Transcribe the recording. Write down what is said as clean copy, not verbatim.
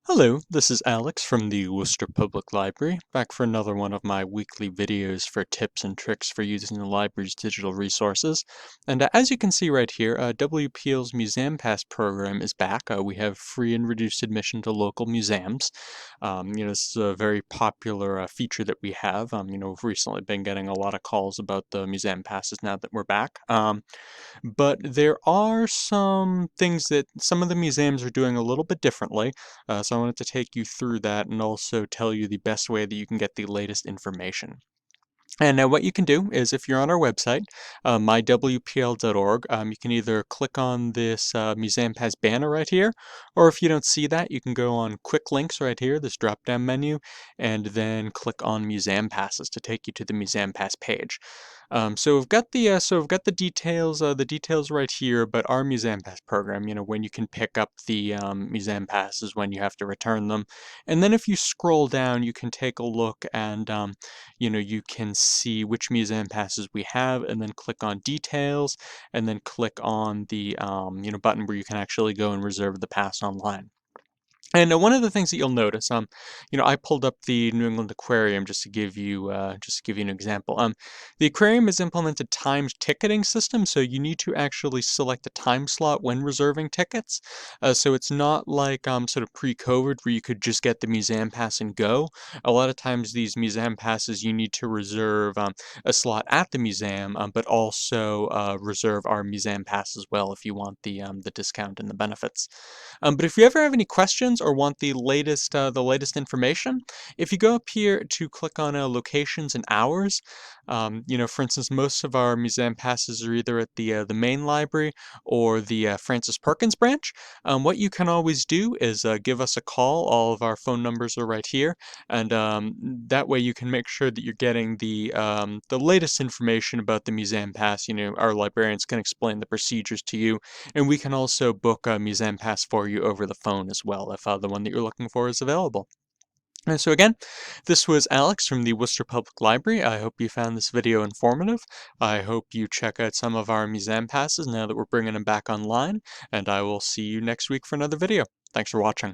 Hello, this is Alex from the Worcester Public Library, back for another one of my weekly videos for tips and tricks for using the library's digital resources. And as you can see right here, WPL's Museum Pass program is back. We have free and reduced admission to local museums. This is a very popular feature that we have. We've recently been getting a lot of calls about the museum passes now that we're back. But there are some things that some of the museums are doing a little bit differently. So I wanted to take you through that and also tell you the best way that you can get the latest information. And now what you can do is if you're on our website, mywpl.org, you can either click on this Museum Pass banner right here, or if you don't see that, you can go on Quick Links right here, this drop-down menu, and then click on Museum Passes to take you to the Museum Pass page. So we've got the details right here. But our Museum Pass program, when you can pick up the Museum Passes, when you have to return them, and then if you scroll down, you can take a look and you can see which museum passes we have, and then click on details, and then click on the button where you can actually go and reserve the pass online. And one of the things that you'll notice, I pulled up the New England Aquarium just to give you an example. The aquarium has implemented timed ticketing system, so you need to actually select a time slot when reserving tickets. So it's not like sort of pre-COVID where you could just get the museum pass and go. A lot of times these museum passes you need to reserve a slot at the museum, but also reserve our museum pass as well if you want the discount and the benefits. But if you ever have any questions or want the latest information, if you go up here to click on locations and hours, for instance, most of our museum passes are either at the main library or the Francis Perkins branch. What you can always do is give us a call. All of our phone numbers are right here, and that way you can make sure that you're getting the latest information about the museum pass. Our librarians can explain the procedures to you, and we can also book a museum pass for you over the phone as well if the one that you're looking for is available. And so again, this was Alex from the Worcester Public Library. I hope you found this video informative. I hope you check out some of our museum passes now that we're bringing them back online, and I will see you next week for another video. Thanks for watching.